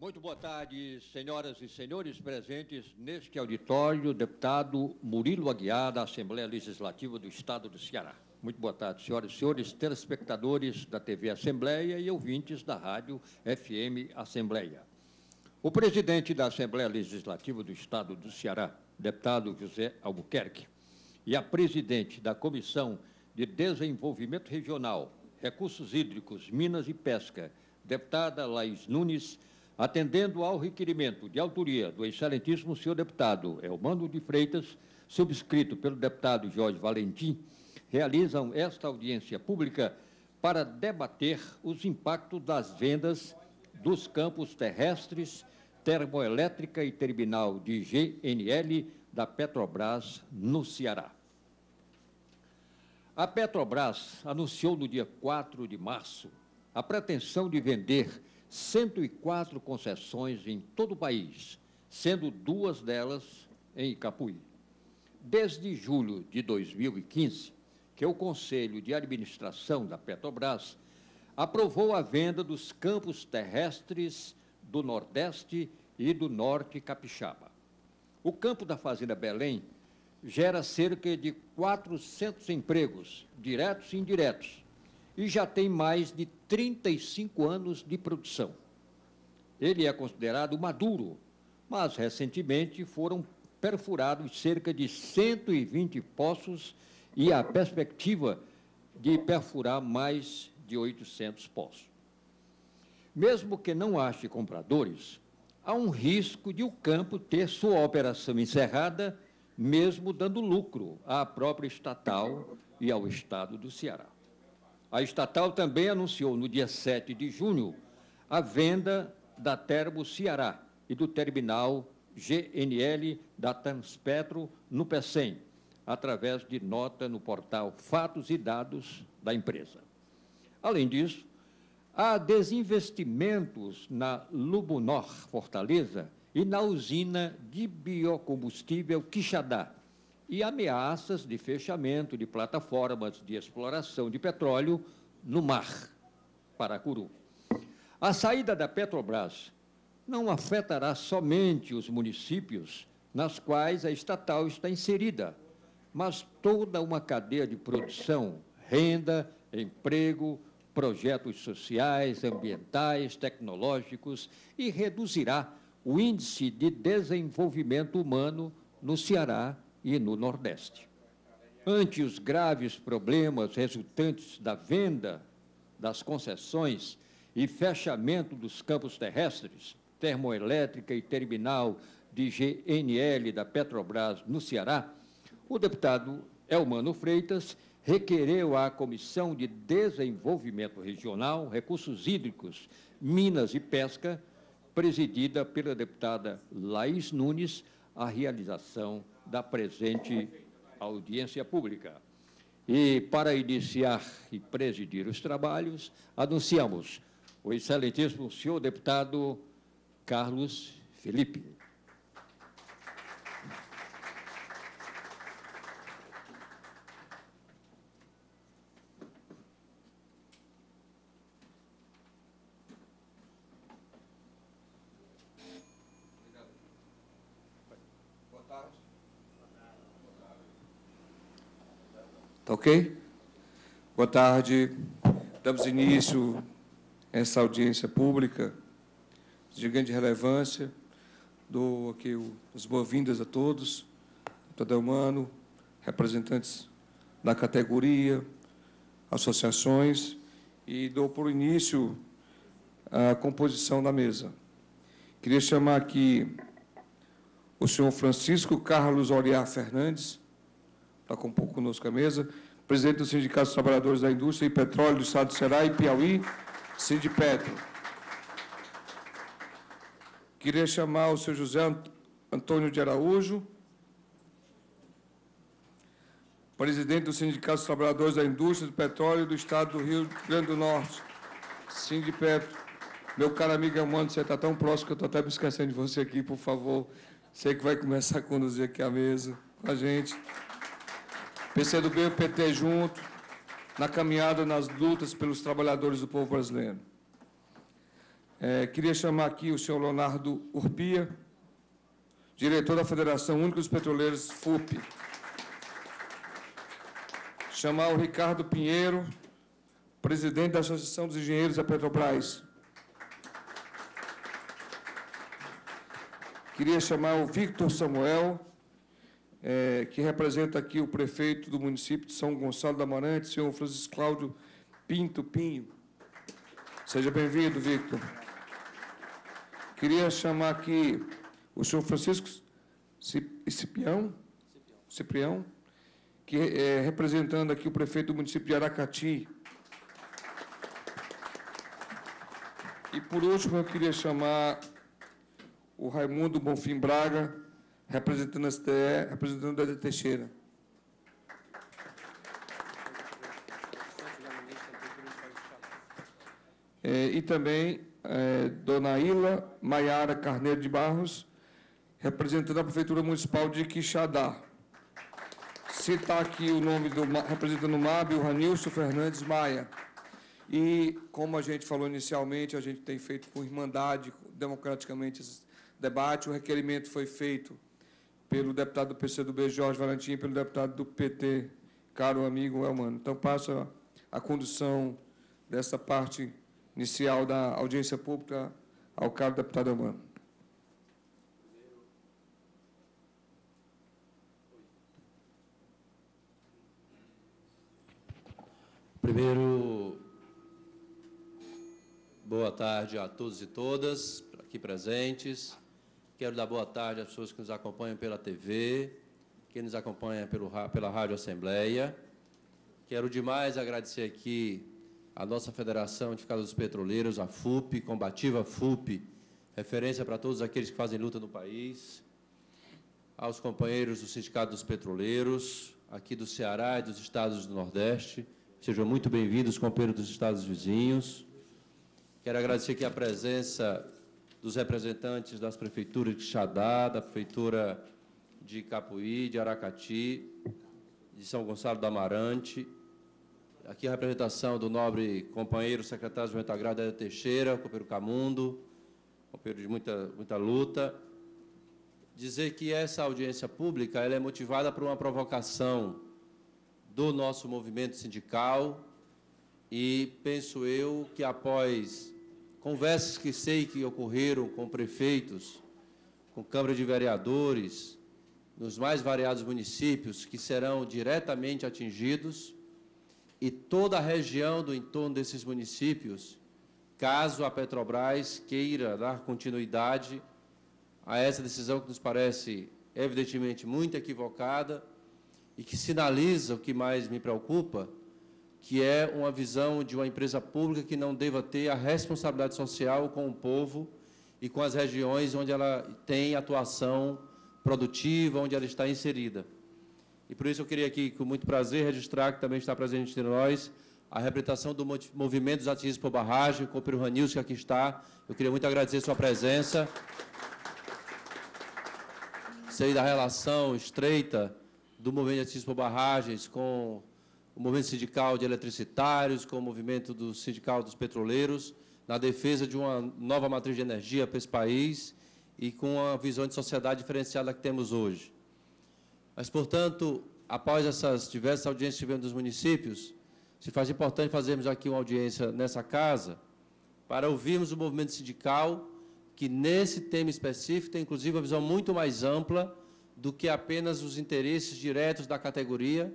Muito boa tarde, senhoras e senhores presentes neste auditório, deputado Murilo Aguiar, da Assembleia Legislativa do Estado do Ceará. Muito boa tarde, senhoras e senhores telespectadores da TV Assembleia e ouvintes da Rádio FM Assembleia. O presidente da Assembleia Legislativa do Estado do Ceará, deputado José Albuquerque, e a presidente da Comissão de Desenvolvimento Regional, Recursos Hídricos, Minas e Pesca, deputada Laís Nunes, atendendo ao requerimento de autoria do excelentíssimo senhor deputado Elmano de Freitas, subscrito pelo deputado Jorge Valentim, realizam esta audiência pública para debater os impactos das vendas dos campos terrestres, termoelétrica e terminal de GNL da Petrobras no Ceará. A Petrobras anunciou no dia 4 de março a pretensão de vender 104 concessões em todo o país, sendo 2 delas em Icapuí. Desde julho de 2015, que o Conselho de Administração da Petrobras aprovou a venda dos campos terrestres do Nordeste e do Norte Capixaba. O campo da Fazenda Belém gera cerca de 400 empregos, diretos e indiretos, e já tem mais de 35 anos de produção. Ele é considerado maduro, mas recentemente foram perfurados cerca de 120 poços e a perspectiva de perfurar mais de 800 poços. Mesmo que não ache compradores, há um risco de o campo ter sua operação encerrada, mesmo dando lucro à própria estatal e ao Estado do Ceará. A estatal também anunciou, no dia 7 de junho, a venda da Termo Ceará e do terminal GNL da Transpetro no Pecém, através de nota no portal Fatos e Dados da empresa. Além disso, há desinvestimentos na Lubunor Fortaleza e na usina de biocombustível Quixadá, e ameaças de fechamento de plataformas de exploração de petróleo no mar, Paracuru. A saída da Petrobras não afetará somente os municípios nas quais a estatal está inserida, mas toda uma cadeia de produção, renda, emprego, projetos sociais, ambientais, tecnológicos e reduzirá o índice de desenvolvimento humano no Ceará e no Nordeste. Ante os graves problemas resultantes da venda das concessões e fechamento dos campos terrestres, termoelétrica e terminal de GNL da Petrobras no Ceará, o deputado Elmano Freitas requereu à Comissão de Desenvolvimento Regional, Recursos Hídricos, Minas e Pesca, presidida pela deputada Laís Nunes, a realização da presente audiência pública. E, para iniciar e presidir os trabalhos, anunciamos o excelentíssimo senhor deputado Carlos Felipe. Tá ok? Boa tarde. Damos início a essa audiência pública de grande relevância. Dou aqui as boas-vindas a todos, deputado Elmano, representantes da categoria, associações, e dou por início a composição da mesa. Queria chamar aqui o senhor Francisco Carlos Oriar Fernandes, para compor conosco a mesa, presidente do Sindicato dos Trabalhadores da Indústria e Petróleo do Estado do Ceará e Piauí, Sindipetro. Queria chamar o senhor José Antônio de Araújo, presidente do Sindicato dos Trabalhadores da Indústria do Petróleo do Estado do Rio Grande do Norte, Sindipetro. Meu caro amigo Elmano, você está tão próximo que eu estou até me esquecendo de você aqui, por favor. Você que vai começar a conduzir aqui a mesa com a gente. PCdoB e o PT junto, na caminhada, nas lutas pelos trabalhadores do povo brasileiro. Queria chamar aqui o senhor Leonardo Urpia, diretor da Federação Única dos Petroleiros, FUP. Chamar o Ricardo Pinheiro, presidente da Associação dos Engenheiros da Petrobras. Queria chamar o Victor Samuel, que representa aqui o prefeito do município de São Gonçalo do Amarante, senhor Francisco Cláudio Pinto Pinho. Seja bem-vindo, Victor. Queria chamar aqui o senhor Francisco Ciprião, que representando aqui o prefeito do município de Aracati. E, por último, eu queria chamar o Raimundo Bonfim Braga, representando a STE, representando a Teixeira. E também Dona Ila Maiara Carneiro de Barros, representando a Prefeitura Municipal de Quixadá. Citar aqui o nome do representando o MAB, o Ranilson Fernandes Maia. E, como a gente falou inicialmente, a gente tem feito com irmandade, democraticamente, esse debate. O requerimento foi feito pelo deputado do PCdoB, Jorge Valentim, e pelo deputado do PT, caro amigo Elmano. Então, passo a condução dessa parte inicial da audiência pública ao caro deputado Elmano. Primeiro, boa tarde a todos e todas aqui presentes. Quero dar boa tarde às pessoas que nos acompanham pela TV, que nos acompanham pela Rádio Assembleia. Quero demais agradecer aqui a nossa Federação Unificada dos Petroleiros, a FUP, combativa FUP, referência para todos aqueles que fazem luta no país, aos companheiros do Sindicato dos Petroleiros, aqui do Ceará e dos estados do Nordeste. Sejam muito bem-vindos, companheiros dos estados vizinhos. Quero agradecer aqui a presença dos representantes das prefeituras de Quixadá, da Prefeitura de Capuí, de Aracati, de São Gonçalo do Amarante. Aqui a representação do nobre companheiro secretário de Desenvolvimento Agrário da Teixeira, o companheiro Camundo, companheiro de muita luta. Dizer que essa audiência pública ela é motivada por uma provocação do nosso movimento sindical e penso eu que após conversas que sei que ocorreram com prefeitos, com Câmara de Vereadores, nos mais variados municípios que serão diretamente atingidos e toda a região do entorno desses municípios, caso a Petrobras queira dar continuidade a essa decisão que nos parece evidentemente muito equivocada e que sinaliza o que mais me preocupa, que é uma visão de uma empresa pública que não deva ter a responsabilidade social com o povo e com as regiões onde ela tem atuação produtiva, onde ela está inserida. E por isso eu queria aqui, com muito prazer, registrar que também está presente entre nós a representação do movimento dos atingidos por barragem, o companheiro Ranilson, que aqui está. Eu queria muito agradecer sua presença. Sei da relação estreita do movimento de atingidos por barragens com o movimento sindical de eletricitários, com o movimento do sindical dos petroleiros, na defesa de uma nova matriz de energia para esse país e com a visão de sociedade diferenciada que temos hoje. Mas, portanto, após essas diversas audiências que tivemos dos municípios, se faz importante fazermos aqui uma audiência nessa casa para ouvirmos o movimento sindical, que nesse tema específico tem, inclusive, uma visão muito mais ampla do que apenas os interesses diretos da categoria,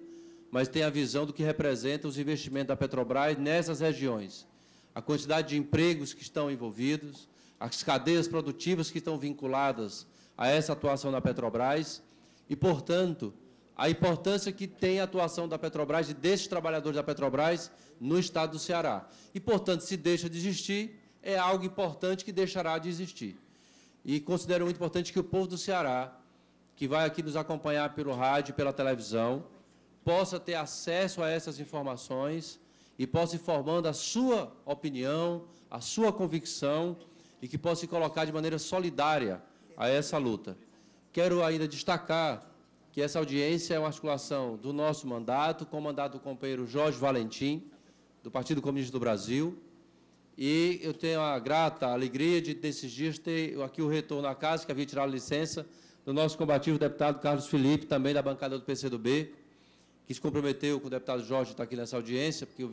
mas tem a visão do que representa os investimentos da Petrobras nessas regiões. A quantidade de empregos que estão envolvidos, as cadeias produtivas que estão vinculadas a essa atuação da Petrobras e, portanto, a importância que tem a atuação da Petrobras e desses trabalhadores da Petrobras no estado do Ceará. E, portanto, se deixa de existir, é algo importante que deixará de existir. E considero muito importante que o povo do Ceará, que vai aqui nos acompanhar pelo rádio e pela televisão, possa ter acesso a essas informações e possa ir formando a sua opinião, a sua convicção e que possa se colocar de maneira solidária a essa luta. Quero ainda destacar que essa audiência é uma articulação do nosso mandato, com o mandato do companheiro Jorge Valentim, do Partido Comunista do Brasil, E eu tenho a grata alegria de, nesses dias, ter aqui o retorno à casa, que havia tirado licença, do nosso combativo deputado Carlos Felipe, também da bancada do PCdoB, que se comprometeu com o deputado Jorge de estar aqui nessa audiência, porque eu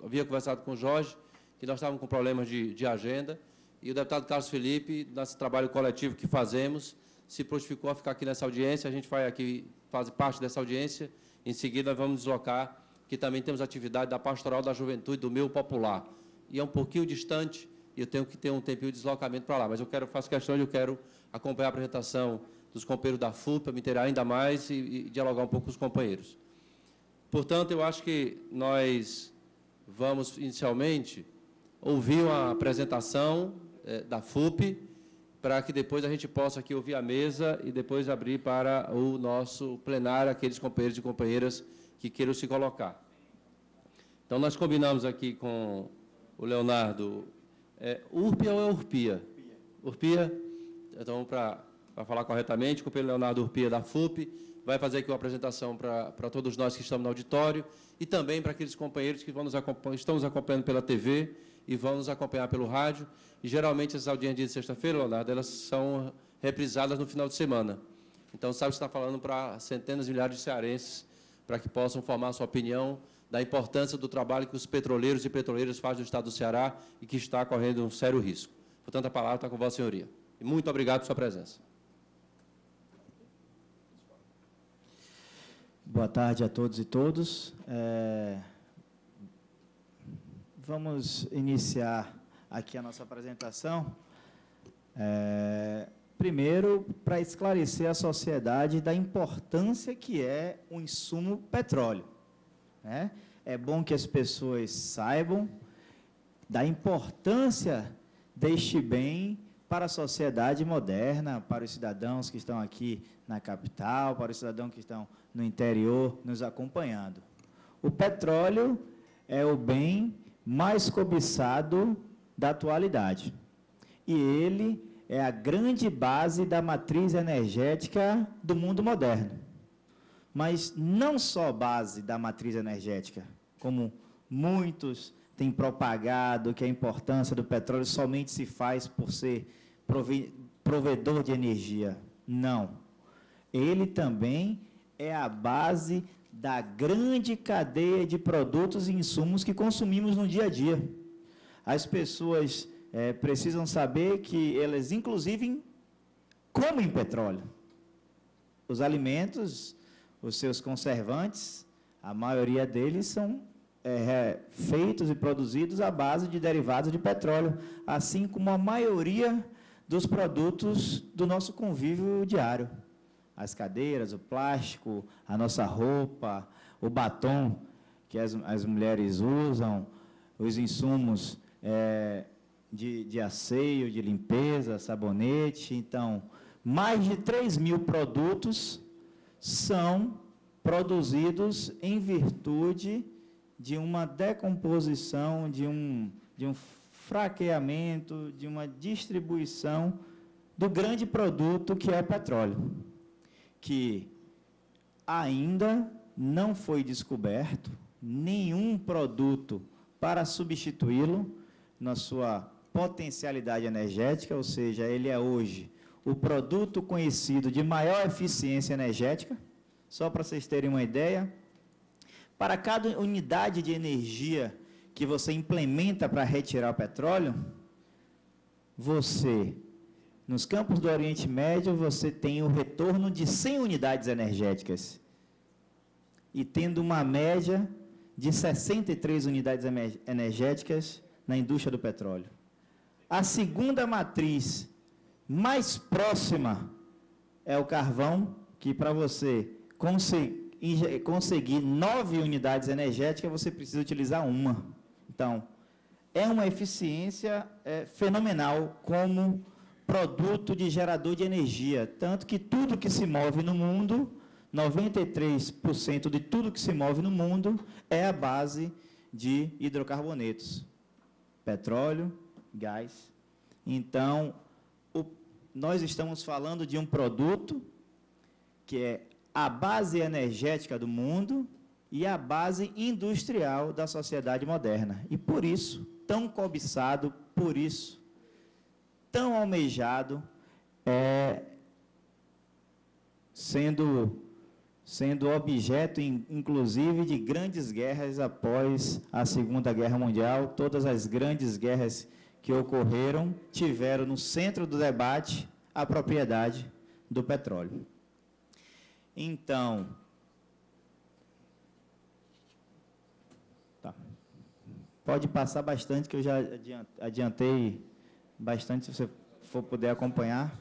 havia conversado com o Jorge, que nós estávamos com problemas de agenda, e o deputado Carlos Felipe, nesse trabalho coletivo que fazemos, se prontificou a ficar aqui nessa audiência. A gente vai aqui, faz parte dessa audiência, em seguida nós vamos deslocar, que também temos atividade da Pastoral da Juventude, do Meio Popular, e é um pouquinho distante, e eu tenho que ter um tempinho de deslocamento para lá, mas faço questão de eu quero acompanhar a apresentação dos companheiros da FUP, para me inteirar ainda mais e dialogar um pouco com os companheiros. Portanto, eu acho que nós vamos, inicialmente, ouvir uma apresentação da FUP, para que depois a gente possa aqui ouvir a mesa e depois abrir para o nosso plenário, aqueles companheiros e companheiras que queiram se colocar. Então, nós combinamos aqui com o Leonardo, Urpia ou é Urpia? Urpia. Então, para falar corretamente, o companheiro Leonardo Urpia, da FUP, vai fazer aqui uma apresentação para todos nós que estamos no auditório e também para aqueles companheiros que estão nos acompanhando pela TV e vão nos acompanhar pelo rádio. E, geralmente, essas audiências de sexta-feira, Leonardo, elas são reprisadas no final de semana. Então, sabe que você está falando para centenas de milhares de cearenses, para que possam formar a sua opinião da importância do trabalho que os petroleiros e petroleiras fazem no estado do Ceará e que está correndo um sério risco. Portanto, a palavra está com Vossa Senhoria. E muito obrigado por sua presença. Boa tarde a todos e todas. Vamos iniciar aqui a nossa apresentação. Primeiro, para esclarecer a sociedade da importância que é o insumo petróleo, né? É bom que as pessoas saibam da importância deste bem para a sociedade moderna, para os cidadãos que estão aqui na capital, para os cidadãos que estão no interior nos acompanhando. O petróleo é o bem mais cobiçado da atualidade. E ele é a grande base da matriz energética do mundo moderno. Mas não só base da matriz energética, como muitos têm propagado que a importância do petróleo somente se faz por ser provedor de energia. Não. Ele também é a base da grande cadeia de produtos e insumos que consumimos no dia a dia. As pessoas precisam saber que elas, inclusive, comem petróleo. Os alimentos, os seus conservantes, a maioria deles são feitos e produzidos à base de derivados de petróleo, assim como a maioria dos produtos do nosso convívio diário. As cadeiras, o plástico, a nossa roupa, o batom que as mulheres usam, os insumos de asseio, de limpeza, sabonete. Então, mais de 3.000 produtos são produzidos em virtude de uma decomposição, de um fraqueamento, de uma distribuição do grande produto que é o petróleo, que ainda não foi descoberto nenhum produto para substituí-lo na sua potencialidade energética, ou seja, ele é hoje o produto conhecido de maior eficiência energética. Só para vocês terem uma ideia, para cada unidade de energia que você implementa para retirar o petróleo, nos campos do Oriente Médio, você tem o retorno de 100 unidades energéticas, e tendo uma média de 63 unidades energéticas na indústria do petróleo. A segunda matriz mais próxima é o carvão, que para você conseguir 9 unidades energéticas, você precisa utilizar uma. Então, é uma eficiência fenomenal como produto de gerador de energia, tanto que tudo que se move no mundo, 93% de tudo que se move no mundo é a base de hidrocarbonetos, petróleo, gás. Então, nós estamos falando de um produto que é a base energética do mundo e a base industrial da sociedade moderna. E por isso, tão cobiçado, por isso, tão almejado, sendo objeto, inclusive, de grandes guerras após a Segunda Guerra Mundial. Todas as grandes guerras que ocorreram tiveram no centro do debate a propriedade do petróleo. Então, tá. Pode passar bastante, que eu já adiantei bastante, se você for puder acompanhar.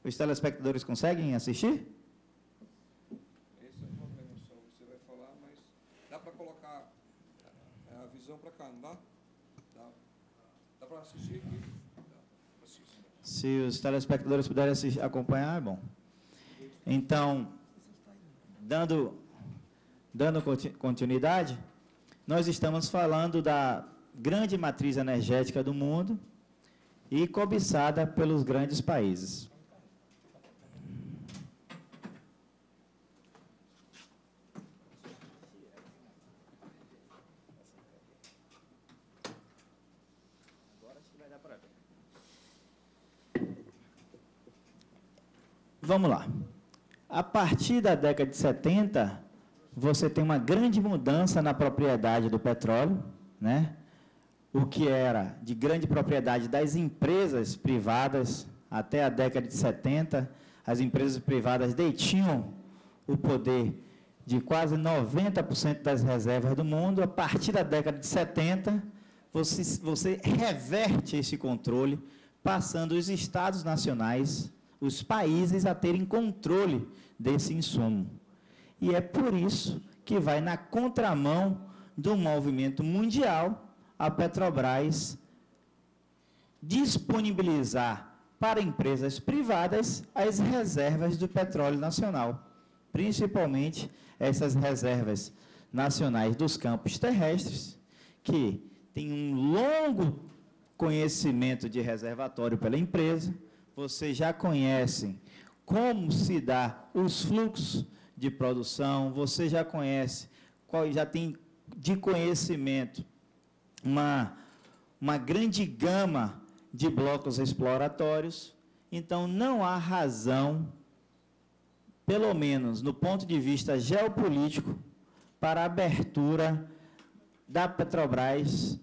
Os telespectadores conseguem assistir? Esse é o problema só. Você vai falar, mas dá para colocar a visão para cá, não dá? Dá para assistir aqui? Se os telespectadores puderem acompanhar, é bom. Então, dando continuidade, nós estamos falando da grande matriz energética do mundo e cobiçada pelos grandes países. Vamos lá. A partir da década de 70, você tem uma grande mudança na propriedade do petróleo, né? O que era de grande propriedade das empresas privadas até a década de 70, as empresas privadas detinham o poder de quase 90% das reservas do mundo. A partir da década de 70, você reverte esse controle, passando os estados nacionais, os países, a terem controle desse insumo. E é por isso que vai na contramão do movimento mundial a Petrobras disponibilizar para empresas privadas as reservas do petróleo nacional, principalmente essas reservas nacionais dos campos terrestres, que tem um longo conhecimento de reservatório pela empresa. Vocês já conhecem como se dá os fluxos de produção, você já conhece, já tem de conhecimento uma grande gama de blocos exploratórios. Então, não há razão, pelo menos no ponto de vista geopolítico, para a abertura da Petrobras,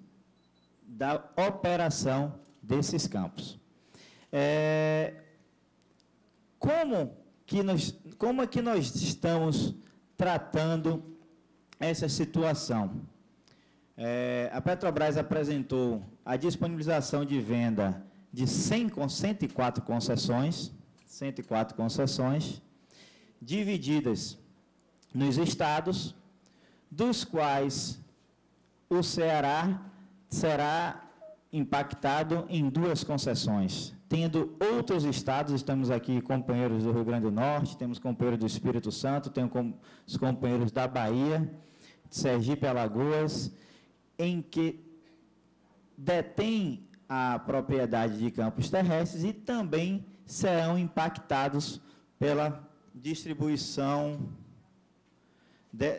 da operação desses campos. Como é que nós estamos tratando essa situação? A Petrobras apresentou a disponibilização de venda de 104 concessões, divididas nos estados, dos quais o Ceará será impactado em 2 concessões, tendo outros estados. Estamos aqui companheiros do Rio Grande do Norte, temos companheiros do Espírito Santo, temos os companheiros da Bahia, de Sergipe, Alagoas, em que detêm a propriedade de campos terrestres e também serão impactados pela distribuição,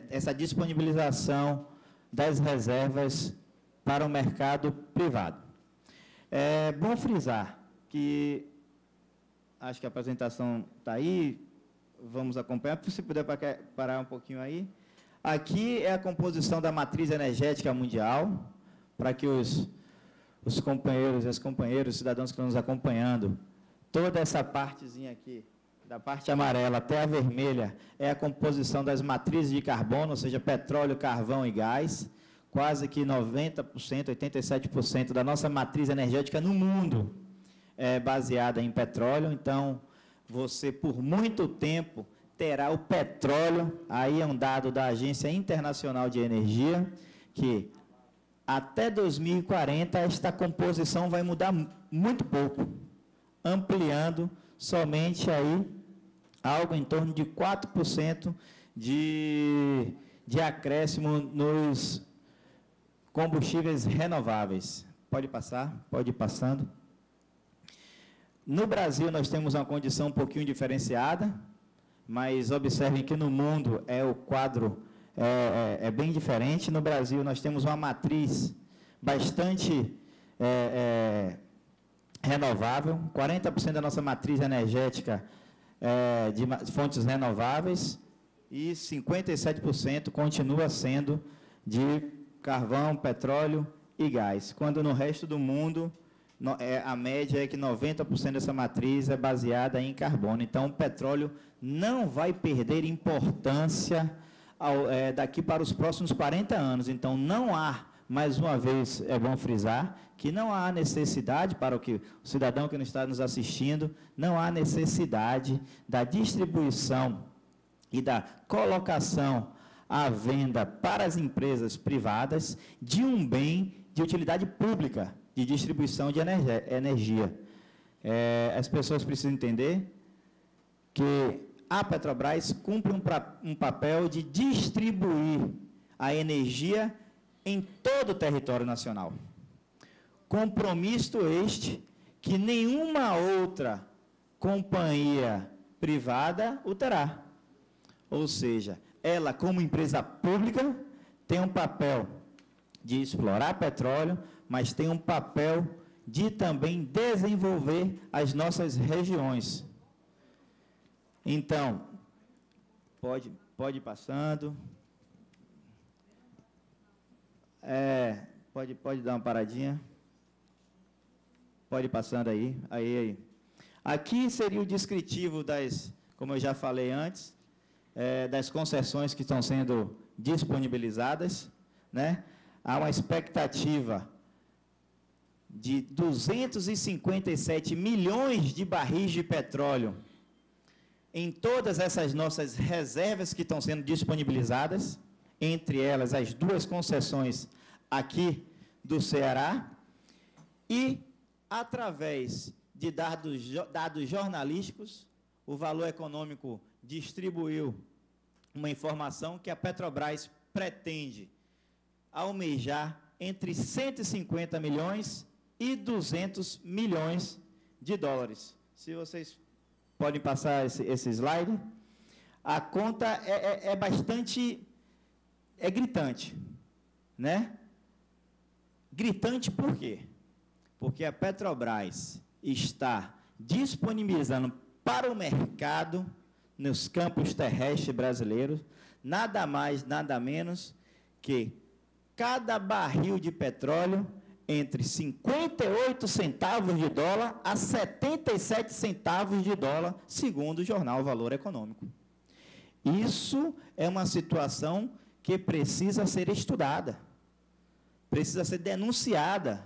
essa disponibilização das reservas para o mercado privado. É bom frisar que, acho que a apresentação está aí, vamos acompanhar, se puder parar um pouquinho aí. Aqui é a composição da matriz energética mundial, para que os companheiros e as companheiras, os cidadãos que estão nos acompanhando, toda essa partezinha aqui, da parte amarela até a vermelha, é a composição das matrizes de carbono, ou seja, petróleo, carvão e gás. Quase que 90%, 87% da nossa matriz energética no mundo é baseada em petróleo. Então, você, por muito tempo, terá o petróleo. Aí é um dado da Agência Internacional de Energia, que até 2040 esta composição vai mudar muito pouco, ampliando somente aí algo em torno de 4% de acréscimo nos combustíveis renováveis. Pode passar, pode ir passando. No Brasil, nós temos uma condição um pouquinho diferenciada, mas observem que no mundo o quadro é bem diferente. No Brasil, nós temos uma matriz bastante renovável, 40% da nossa matriz energética de fontes renováveis e 57% continua sendo de carvão, petróleo e gás, quando no resto do mundo a média é que 90% dessa matriz é baseada em carbono. Então, o petróleo não vai perder importância daqui para os próximos 40 anos. Então, não há, mais uma vez, é bom frisar, que não há necessidade, para o cidadão que não está nos assistindo, não há necessidade da distribuição e da colocação à venda para as empresas privadas de um bem de utilidade pública, de distribuição de energia. As pessoas precisam entender que a Petrobras cumpre um papel de distribuir a energia em todo o território nacional. Compromisso este que nenhuma outra companhia privada o terá. Ou seja, ela, como empresa pública, tem um papel de explorar petróleo, mas tem um papel de também desenvolver as nossas regiões. Então, pode ir passando. Pode dar uma paradinha. Pode ir passando aí. Aí. Aqui seria o descritivo como eu já falei antes, das concessões que estão sendo disponibilizadas, né? Há uma expectativa de 257 milhões de barris de petróleo em todas essas nossas reservas que estão sendo disponibilizadas, entre elas as 2 concessões aqui do Ceará, e através de dados jornalísticos, o Valor Econômico distribuiu uma informação que a Petrobras pretende almejar entre 150 milhões e 200 milhões de dólares. Se vocês podem passar esse slide, a conta é bastante gritante, né? Gritante por quê? Porque a Petrobras está disponibilizando para o mercado, nos campos terrestres brasileiros, nada mais, nada menos que cada barril de petróleo entre 58 centavos de dólar a 77 centavos de dólar, segundo o jornal Valor Econômico. Isso é uma situação que precisa ser estudada, precisa ser denunciada.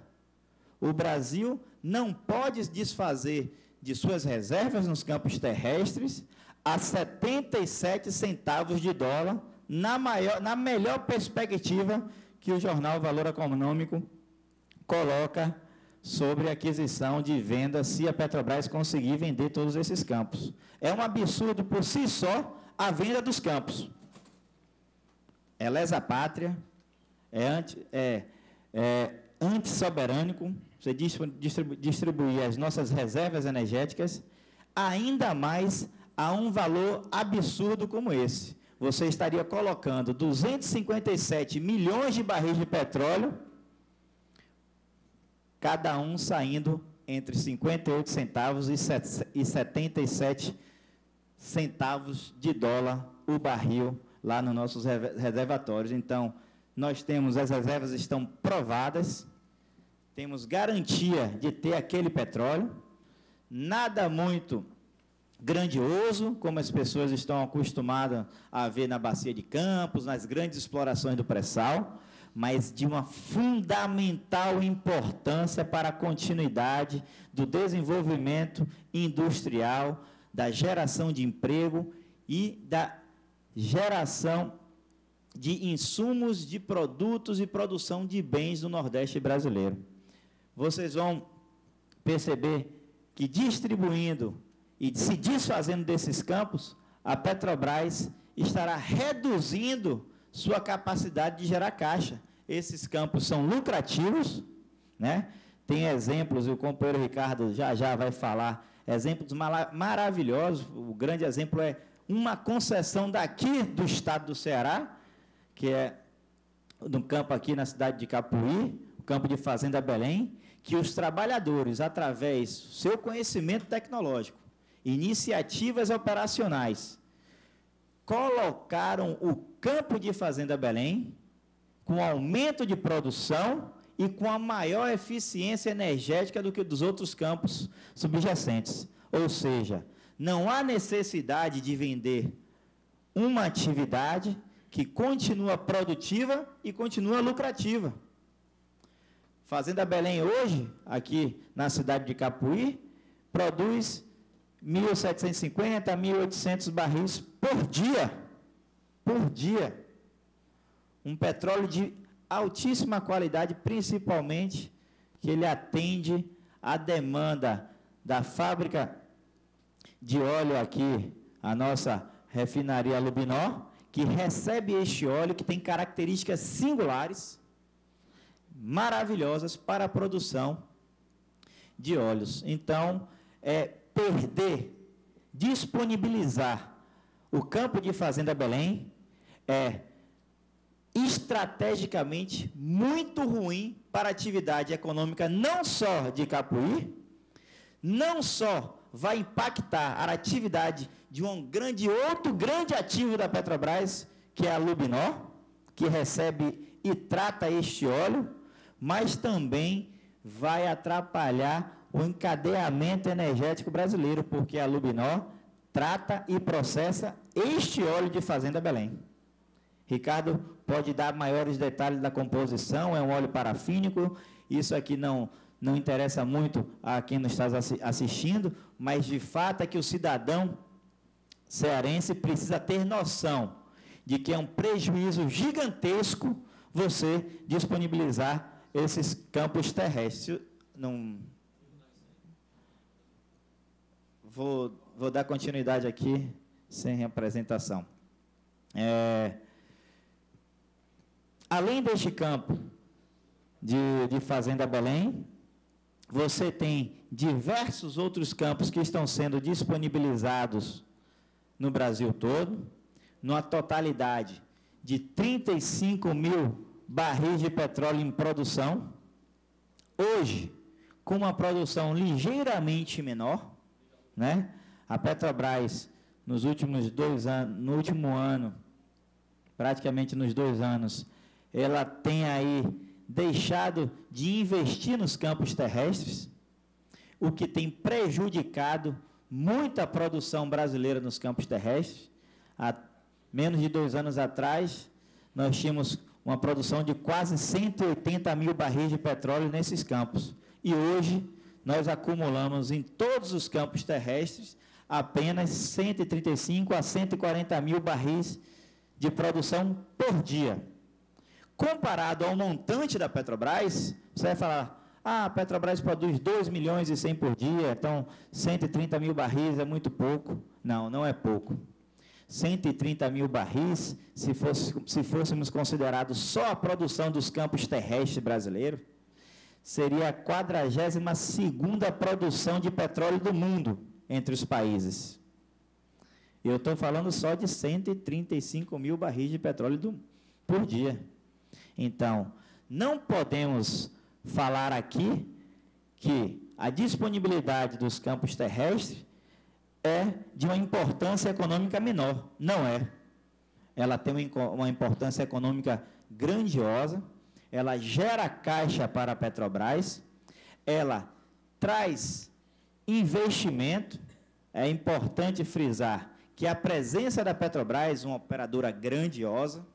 O Brasil não pode desfazer de suas reservas nos campos terrestres a 77 centavos de dólar, na melhor perspectiva que o jornal Valor Econômico coloca sobre a aquisição de venda, se a Petrobras conseguir vender todos esses campos. É um absurdo por si só a venda dos campos. É lesa pátria, é antissoberânico, você distribuir as nossas reservas energéticas, ainda mais a um valor absurdo como esse. Você estaria colocando 257 milhões de barris de petróleo, cada um saindo entre 58 centavos e 77 centavos de dólar o barril lá nos nossos reservatórios. Então, nós temos, as reservas estão provadas, temos garantia de ter aquele petróleo, nada muito grandioso, como as pessoas estão acostumadas a ver na Bacia de Campos, nas grandes explorações do pré-sal, mas de uma fundamental importância para a continuidade do desenvolvimento industrial, da geração de emprego e da geração de insumos, de produtos e produção de bens no Nordeste brasileiro. Vocês vão perceber que distribuindo e se desfazendo desses campos, a Petrobras estará reduzindo sua capacidade de gerar caixa. Esses campos são lucrativos, né? Tem exemplos, e o companheiro Ricardo já vai falar, exemplos maravilhosos. O grande exemplo é uma concessão daqui do estado do Ceará, que é no campo aqui na cidade de Capuí, o campo de Fazenda Belém, que os trabalhadores, através do seu conhecimento tecnológico, iniciativas operacionais, colocaram o campo de Fazenda Belém com aumento de produção e com a maior eficiência energética do que dos outros campos subjacentes. Ou seja, não há necessidade de vender uma atividade que continua produtiva e continua lucrativa. Fazenda Belém hoje, aqui na cidade de Capuí, produz 1.750 a 1.800 barris por dia. Por dia. Um petróleo de altíssima qualidade, principalmente que ele atende à demanda da fábrica de óleo aqui, a nossa refinaria Lubinor, que recebe este óleo que tem características singulares, maravilhosas para a produção de óleos. Então, disponibilizar o campo de Fazenda Belém é estrategicamente muito ruim para a atividade econômica não só de Capuí, não só vai impactar a atividade de outro grande ativo da Petrobras, que é a Lubinor, que recebe e trata este óleo, mas também vai atrapalhar o encadeamento energético brasileiro, porque a Lubinor trata e processa este óleo de Fazenda Belém. Ricardo pode dar maiores detalhes da composição, é um óleo parafínico, isso aqui não interessa muito a quem nos está assistindo, mas de fato é que o cidadão cearense precisa ter noção de que é um prejuízo gigantesco você disponibilizar esses campos terrestres. Vou dar continuidade aqui, sem apresentação. Além deste campo de Fazenda Belém, você tem diversos outros campos que estão sendo disponibilizados no Brasil todo, numa totalidade de 35 mil barris de petróleo em produção. Hoje, com uma produção ligeiramente menor, né? A Petrobras, nos últimos 2 anos, no último ano, praticamente nos 2 anos, ela tem aí deixado de investir nos campos terrestres, o que tem prejudicado muita produção brasileira nos campos terrestres. Há menos de 2 anos atrás, nós tínhamos uma produção de quase 180 mil barris de petróleo nesses campos. E hoje, nós acumulamos em todos os campos terrestres apenas 135 a 140 mil barris de produção por dia. Comparado ao montante da Petrobras, você vai falar, a Petrobras produz 2 milhões e 100 por dia, então 130 mil barris é muito pouco. Não, não é pouco. 130 mil barris, se fôssemos considerados só a produção dos campos terrestres brasileiros, seria a 42ª produção de petróleo do mundo entre os países. Eu estou falando só de 135 mil barris de petróleo por dia. Então, não podemos falar aqui que a disponibilidade dos campos terrestres é de uma importância econômica menor. Não é. Ela tem uma importância econômica grandiosa, ela gera caixa para a Petrobras, ela traz investimento. É importante frisar que a presença da Petrobras, uma operadora grandiosa,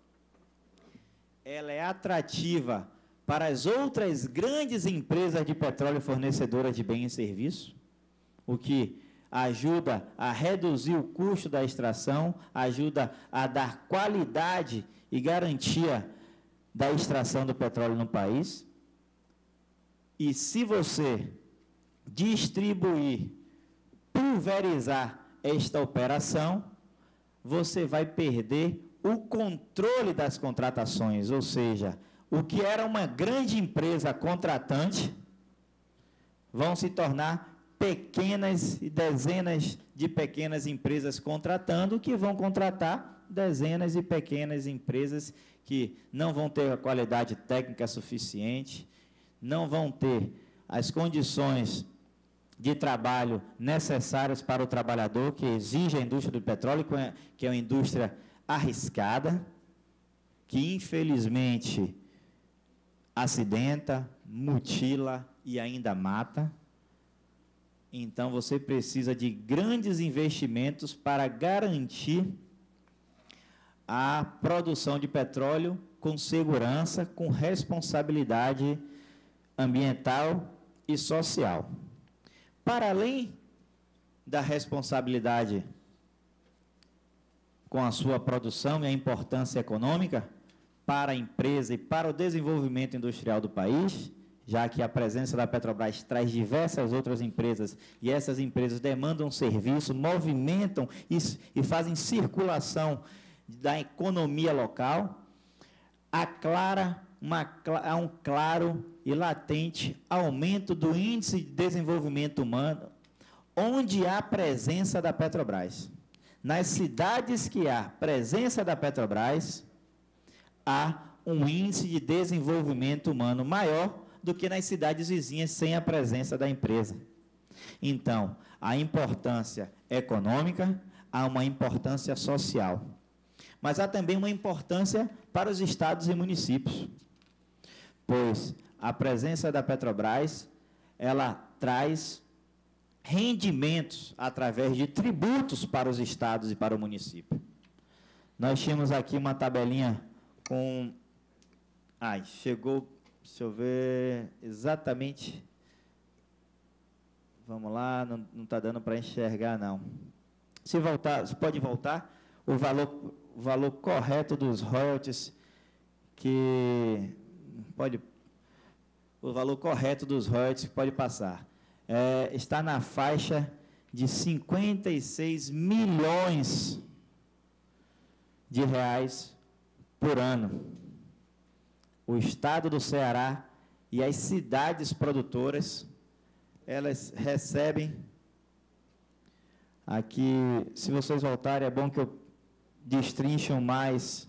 ela é atrativa para as outras grandes empresas de petróleo fornecedoras de bens e serviços, o que ajuda a reduzir o custo da extração, ajuda a dar qualidade e garantia da extração do petróleo no país. E se você distribuir, pulverizar esta operação, você vai perder o controle das contratações, ou seja, o que era uma grande empresa contratante, vão se tornar pequenas e dezenas de pequenas empresas contratando, que vão contratar dezenas e pequenas empresas que não vão ter a qualidade técnica suficiente, não vão ter as condições de trabalho necessárias para o trabalhador, que exige a indústria do petróleo, que é uma indústria arriscada, que infelizmente acidenta, mutila e ainda mata. Então, você precisa de grandes investimentos para garantir a produção de petróleo com segurança, com responsabilidade ambiental e social. Para além da responsabilidade com a sua produção e a importância econômica para a empresa e para o desenvolvimento industrial do país, já que a presença da Petrobras traz diversas outras empresas, e essas empresas demandam serviço, movimentam e fazem circulação da economia local, há um claro e latente aumento do índice de desenvolvimento humano, onde há presença da Petrobras. Nas cidades que há presença da Petrobras, há um índice de desenvolvimento humano maior do que nas cidades vizinhas sem a presença da empresa. Então, a importância econômica, há uma importância social. Mas há também uma importância para os estados e municípios, pois a presença da Petrobras, ela traz rendimentos através de tributos para os estados e para o município. Nós tínhamos aqui uma tabelinha com... chegou... Deixa eu ver exatamente. Vamos lá, não está dando para enxergar, não. Se voltar, pode voltar, o valor correto dos royalties, o valor correto dos royalties que pode passar. Está na faixa de 56 milhões de reais por ano. O estado do Ceará e as cidades produtoras, elas recebem, aqui, se vocês voltarem, é bom que eu destrincham mais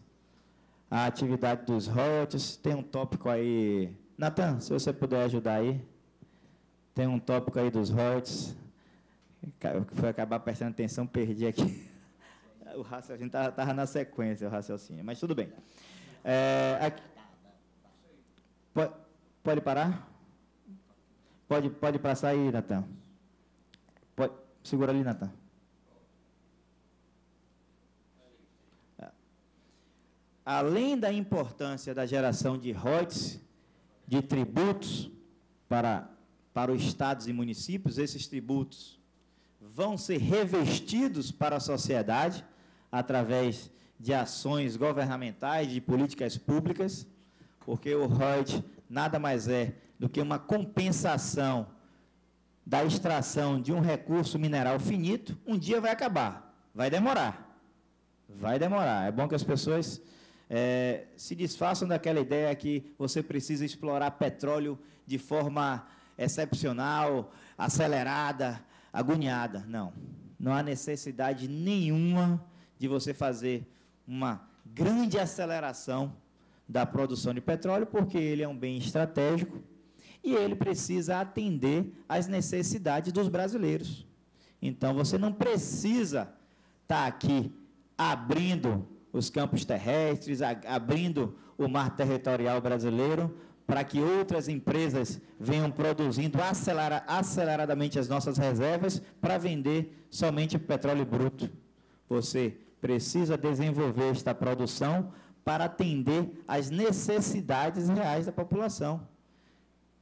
a atividade dos royalties. Tem um tópico aí, Natan, se você puder ajudar aí, tem um tópico aí dos royalties, foi acabar prestando atenção, perdi aqui, o raciocínio estava na sequência, o raciocínio, mas tudo bem. Aqui, pode parar? Pode passar aí, Natan. Segura ali, Natan. Além da importância da geração de royalties, de tributos para os estados e municípios, esses tributos vão ser revestidos para a sociedade através de ações governamentais, de políticas públicas, porque o royalties nada mais é do que uma compensação da extração de um recurso mineral finito. Um dia vai acabar, vai demorar. É bom que as pessoas se desfaçam daquela ideia que você precisa explorar petróleo de forma excepcional, acelerada, agoniada. Não há necessidade nenhuma de você fazer uma grande aceleração da produção de petróleo, porque ele é um bem estratégico e ele precisa atender às necessidades dos brasileiros. Então, você não precisa estar aqui abrindo os campos terrestres, abrindo o mar territorial brasileiro, para que outras empresas venham produzindo aceleradamente as nossas reservas para vender somente petróleo bruto. Você precisa desenvolver esta produção para atender às necessidades reais da população,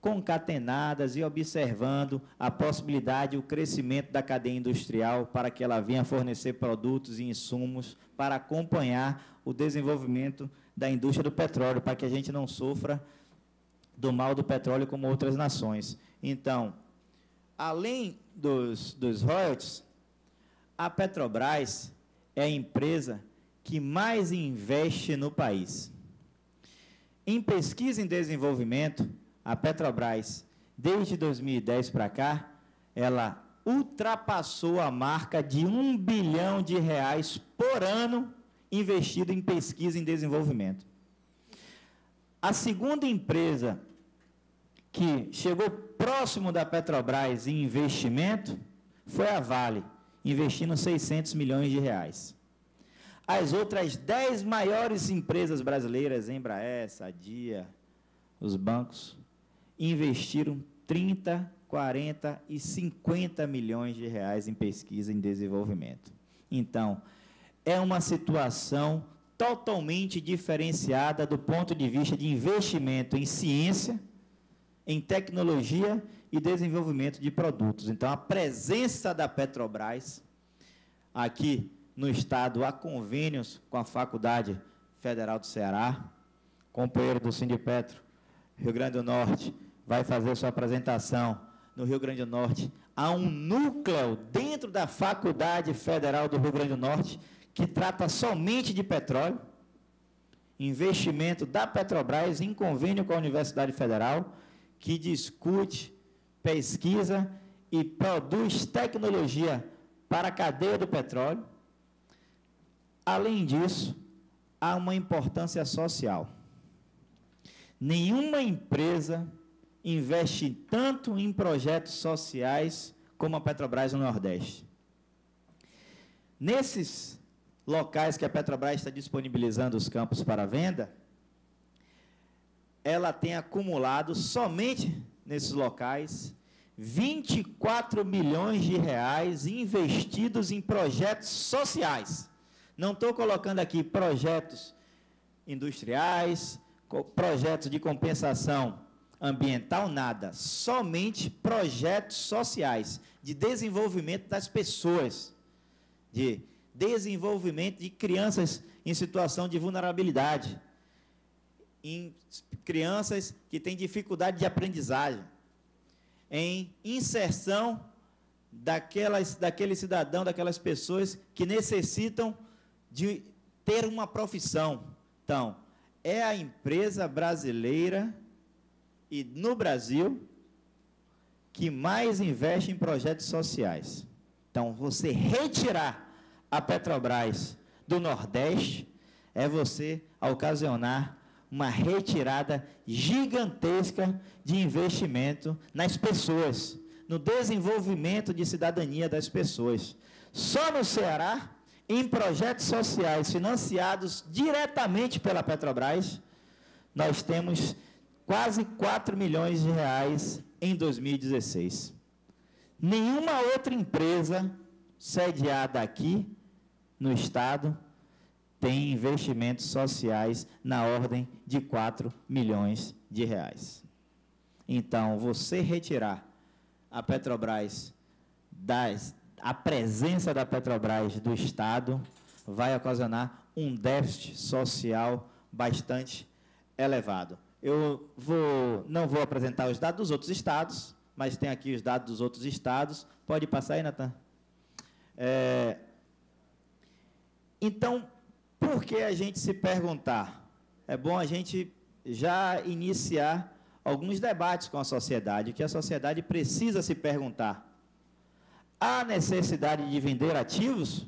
concatenadas e observando a possibilidade, o crescimento da cadeia industrial para que ela venha fornecer produtos e insumos para acompanhar o desenvolvimento da indústria do petróleo, para que a gente não sofra do mal do petróleo como outras nações. Então, além dos royalties, a Petrobras é a empresa que mais investe no país. Em pesquisa e desenvolvimento, a Petrobras, desde 2010 para cá, ela ultrapassou a marca de R$1 bilhão por ano investido em pesquisa e desenvolvimento. A segunda empresa que chegou próximo da Petrobras em investimento foi a Vale, investindo R$600 milhões. As outras 10 maiores empresas brasileiras, Embraer, Sadia, os bancos, investiram 30, 40 e 50 milhões de reais em pesquisa e desenvolvimento. Então, é uma situação totalmente diferenciada do ponto de vista de investimento em ciência, em tecnologia e desenvolvimento de produtos. Então, a presença da Petrobras aqui no Estado, há convênios com a Faculdade Federal do Ceará, companheiro do Sindipetro, Rio Grande do Norte, vai fazer sua apresentação no Rio Grande do Norte. Há um núcleo dentro da Faculdade Federal do Rio Grande do Norte que trata somente de petróleo, investimento da Petrobras em convênio com a Universidade Federal, que discute, pesquisa e produz tecnologia para a cadeia do petróleo. Além disso, há uma importância social. Nenhuma empresa investe tanto em projetos sociais como a Petrobras no Nordeste. Nesses locais que a Petrobras está disponibilizando os campos para venda, ela tem acumulado somente nesses locais 24 milhões de reais investidos em projetos sociais. Não estou colocando aqui projetos industriais, projetos de compensação ambiental, nada. Somente projetos sociais, de desenvolvimento das pessoas, de desenvolvimento de crianças em situação de vulnerabilidade, em crianças que têm dificuldade de aprendizagem, em inserção daquele cidadão, daquelas pessoas que necessitam de ter uma profissão. Então, é a empresa brasileira e no Brasil que mais investe em projetos sociais. Então, você retirar a Petrobras do Nordeste é você ocasionar uma retirada gigantesca de investimento nas pessoas, no desenvolvimento de cidadania das pessoas. Só no Ceará, em projetos sociais financiados diretamente pela Petrobras, nós temos quase 4 milhões de reais em 2016. Nenhuma outra empresa sediada aqui no Estado tem investimentos sociais na ordem de 4 milhões de reais. Então, você retirar a Petrobras a presença da Petrobras do Estado vai ocasionar um déficit social bastante elevado. Eu não vou apresentar os dados dos outros estados, mas tem aqui os dados dos outros estados. Pode passar aí, Natan? Então, por que a gente se perguntar? É bom a gente já iniciar alguns debates com a sociedade, que a sociedade precisa se perguntar. Há necessidade de vender ativos?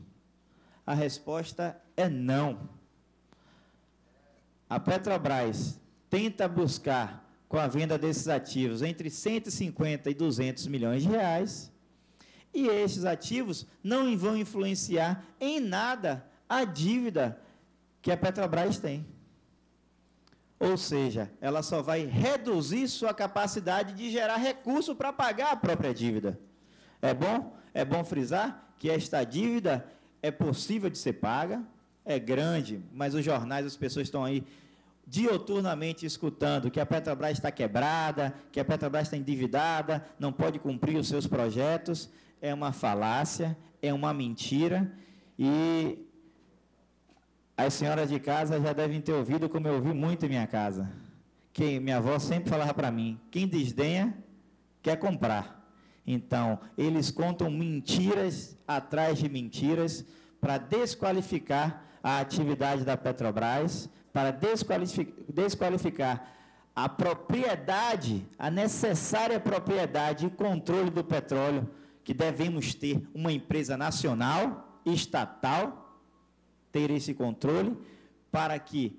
A resposta é não. A Petrobras tenta buscar, com a venda desses ativos, entre 150 e 200 milhões de reais, e esses ativos não vão influenciar em nada a dívida que a Petrobras tem. Ou seja, ela só vai reduzir sua capacidade de gerar recurso para pagar a própria dívida. É bom frisar que esta dívida é possível de ser paga, é grande, mas os jornais, as pessoas estão aí dioturnamente escutando que a Petrobras está quebrada, que a Petrobras está endividada, não pode cumprir os seus projetos. É uma falácia, é uma mentira, e as senhoras de casa já devem ter ouvido, como eu ouvi muito em minha casa, que minha avó sempre falava para mim: quem desdenha, quer comprar. Então, eles contam mentiras atrás de mentiras para desqualificar a atividade da Petrobras, para desqualificar a propriedade, a necessária propriedade e controle do petróleo que devemos ter uma empresa nacional, estatal, ter esse controle, para que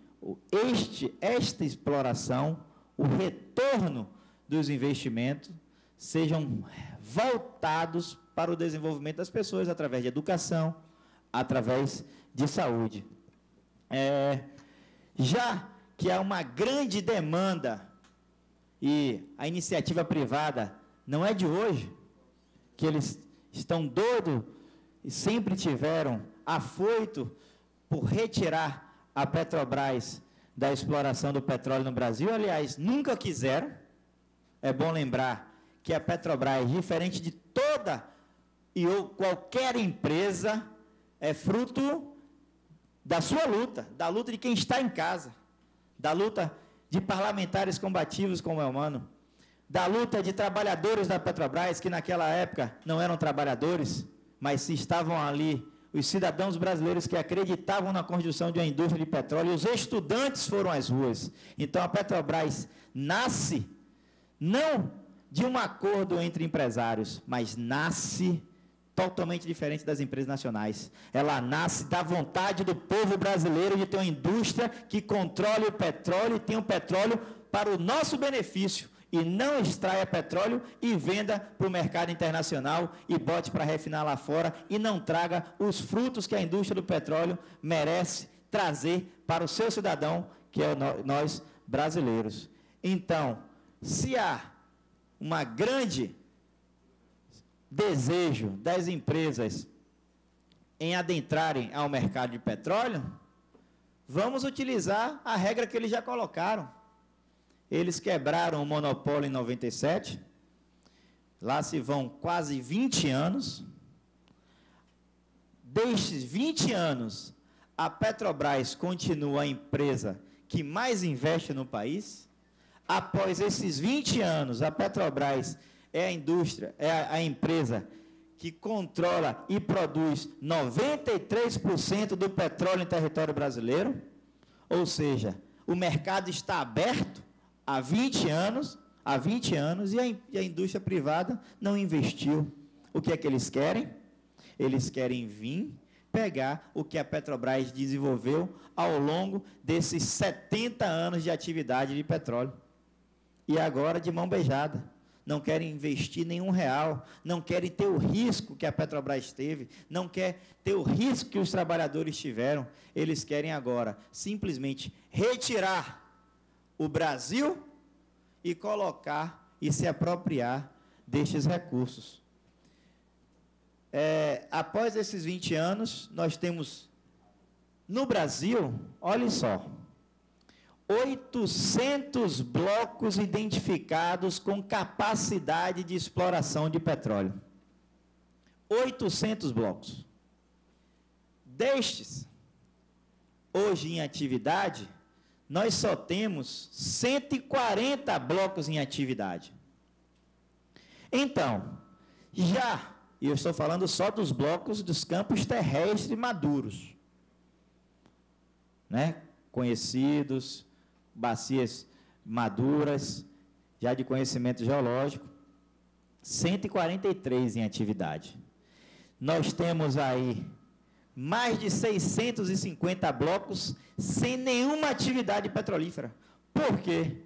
esta exploração, o retorno dos investimentos, sejam voltados para o desenvolvimento das pessoas, através de educação, através de saúde. Já que há uma grande demanda, e a iniciativa privada não é de hoje, que eles estão doidos e sempre tiveram afoito por retirar a Petrobras da exploração do petróleo no Brasil, aliás, nunca quiseram. É bom lembrar que a Petrobras, diferente de toda e qualquer empresa, é fruto da sua luta, da luta de quem está em casa, da luta de parlamentares combativos como é o Mano, da luta de trabalhadores da Petrobras, que naquela época não eram trabalhadores, mas se estavam ali, os cidadãos brasileiros que acreditavam na construção de uma indústria de petróleo, e os estudantes foram às ruas. Então a Petrobras nasce não de um acordo entre empresários, mas nasce totalmente diferente das empresas nacionais. Ela nasce da vontade do povo brasileiro de ter uma indústria que controle o petróleo e tenha o petróleo para o nosso benefício, e não extraia petróleo e venda para o mercado internacional e bote para refinar lá fora e não traga os frutos que a indústria do petróleo merece trazer para o seu cidadão, que é nós brasileiros. Então, se há uma grande desejo das empresas em adentrarem ao mercado de petróleo, vamos utilizar a regra que eles já colocaram. Eles quebraram o monopólio em 97, lá se vão quase 20 anos. Destes 20 anos, a Petrobras continua a empresa que mais investe no país. Após esses 20 anos, a Petrobras é a indústria, é a empresa que controla e produz 93% do petróleo em território brasileiro, ou seja, o mercado está aberto há 20 anos, e a indústria privada não investiu. O que é que eles querem? Eles querem vir pegar o que a Petrobras desenvolveu ao longo desses 70 anos de atividade de petróleo. E agora, de mão beijada, não querem investir nenhum real, não querem ter o risco que a Petrobras teve, não quer ter o risco que os trabalhadores tiveram. Eles querem agora simplesmente retirar o Brasil e colocar e se apropriar destes recursos. Após esses 20 anos, nós temos no Brasil, olhem só, 800 blocos identificados com capacidade de exploração de petróleo. 800 blocos. Destes, hoje em atividade, nós só temos 140 blocos em atividade. Então, e eu estou falando só dos blocos dos campos terrestres maduros, né? Conhecidos, bacias maduras, já de conhecimento geológico, 143 em atividade. Nós temos aí mais de 650 blocos sem nenhuma atividade petrolífera. Por quê?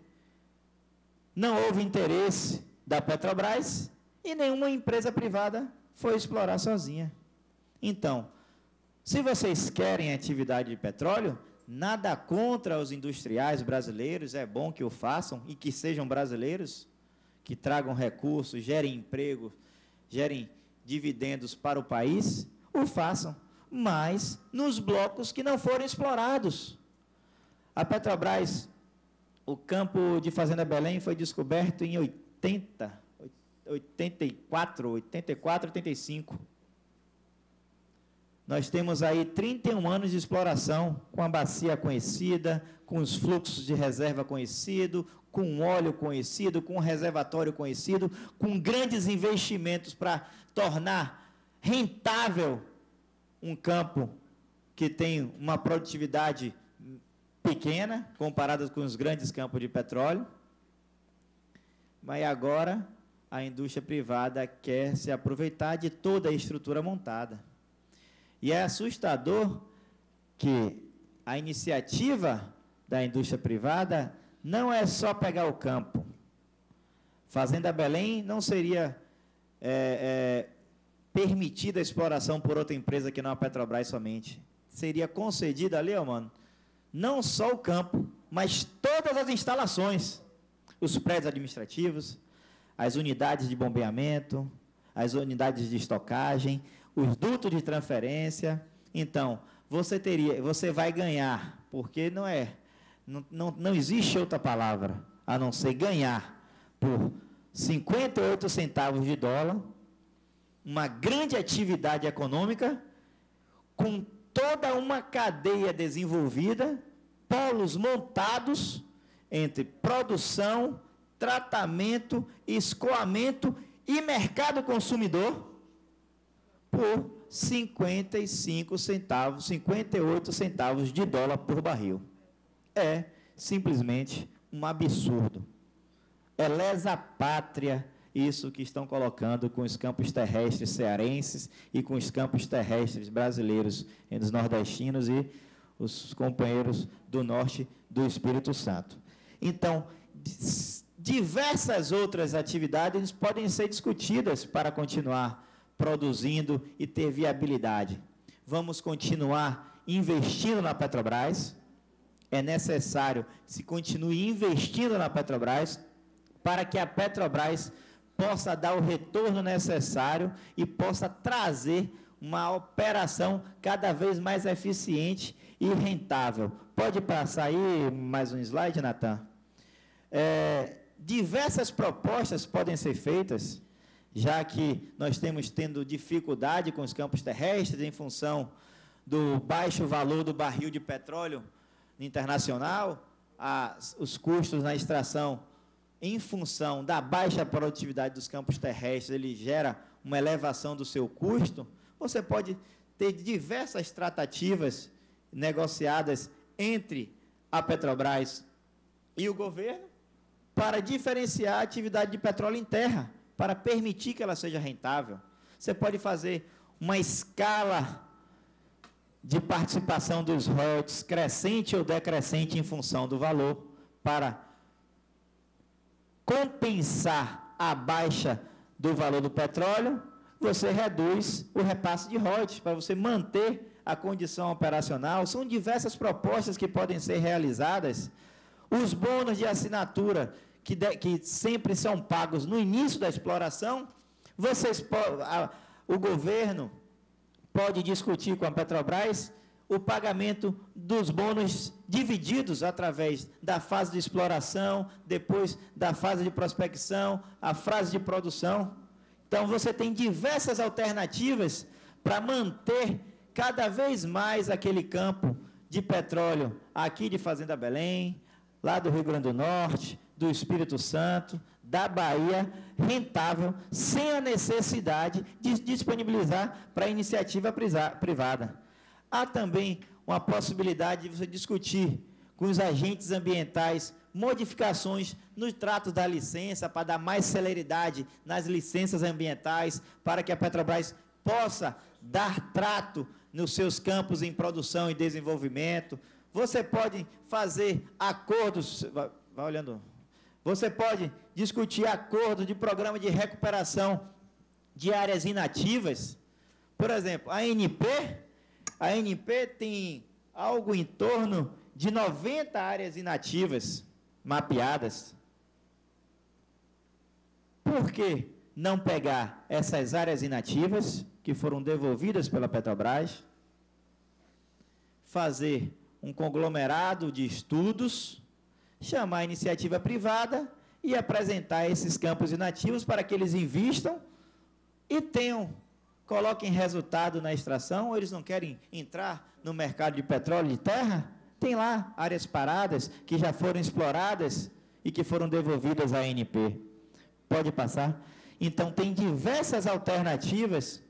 Não houve interesse da Petrobras e nenhuma empresa privada foi explorar sozinha. Então, se vocês querem atividade de petróleo, nada contra os industriais brasileiros, é bom que o façam e que sejam brasileiros, que tragam recursos, gerem emprego, gerem dividendos para o país, o façam, mas nos blocos que não forem explorados. A Petrobras, o campo de Fazenda Belém foi descoberto em 84, 85. Nós temos aí 31 anos de exploração, com a bacia conhecida, com os fluxos de reserva conhecido, com óleo conhecido, com reservatório conhecido, com grandes investimentos para tornar rentável um campo que tem uma produtividade pequena, comparada com os grandes campos de petróleo. Mas agora, a indústria privada quer se aproveitar de toda a estrutura montada. E é assustador que a iniciativa da indústria privada não é só pegar o campo. Fazenda Belém não seria permitida a exploração por outra empresa que não a Petrobras somente. Seria concedida ali, ó, mano, não só o campo, mas todas as instalações, os prédios administrativos, as unidades de bombeamento, as unidades de estocagem, os dutos de transferência. Então, você vai ganhar, porque não existe outra palavra a não ser ganhar por 58 centavos de dólar, uma grande atividade econômica, com toda uma cadeia desenvolvida, polos montados entre produção, tratamento, escoamento e mercado consumidor, por 55 centavos, 58 centavos de dólar por barril. É simplesmente um absurdo. É lesa pátria isso que estão colocando com os campos terrestres cearenses e com os campos terrestres brasileiros, entre os nordestinos e os companheiros do norte do Espírito Santo. Então, diversas outras atividades podem ser discutidas para continuar produzindo e ter viabilidade. Vamos continuar investindo na Petrobras. É necessário que se continue investindo na Petrobras para que a Petrobras possa dar o retorno necessário e possa trazer uma operação cada vez mais eficiente e rentável. Pode passar aí mais um slide, Natan? Diversas propostas podem ser feitas, já que nós tendo dificuldade com os campos terrestres em função do baixo valor do barril de petróleo internacional, os custos na extração em função da baixa produtividade dos campos terrestres, ele gera uma elevação do seu custo. Você pode ter diversas tratativas negociadas entre a Petrobras e o governo para diferenciar a atividade de petróleo em terra, para permitir que ela seja rentável. Você pode fazer uma escala de participação dos royalties crescente ou decrescente em função do valor, para compensar a baixa do valor do petróleo. Você reduz o repasse de royalties para você manter a condição operacional. São diversas propostas que podem ser realizadas. Os bônus de assinatura, que sempre são pagos no início da exploração, o governo pode discutir com a Petrobras o pagamento dos bônus divididos através da fase de exploração, depois da fase de prospecção, a fase de produção. Então, você tem diversas alternativas para manter cada vez mais aquele campo de petróleo aqui de Fazenda Belém, lá do Rio Grande do Norte, do Espírito Santo, da Bahia, rentável, sem a necessidade de disponibilizar para a iniciativa privada. Há também uma possibilidade de você discutir com os agentes ambientais modificações no trato da licença, para dar mais celeridade nas licenças ambientais, para que a Petrobras possa dar trato nos seus campos em produção e desenvolvimento. Você pode fazer acordos, vai olhando, você pode discutir acordos de programa de recuperação de áreas inativas. Por exemplo, a ANP tem algo em torno de 90 áreas inativas mapeadas. Por que não pegar essas áreas inativas, que foram devolvidas pela Petrobras, fazer um conglomerado de estudos, chamar a iniciativa privada e apresentar esses campos inativos para que eles invistam e coloquem resultado na extração? Ou eles não querem entrar no mercado de petróleo de terra? Tem lá áreas paradas que já foram exploradas e que foram devolvidas à ANP. Pode passar? Então, tem diversas alternativas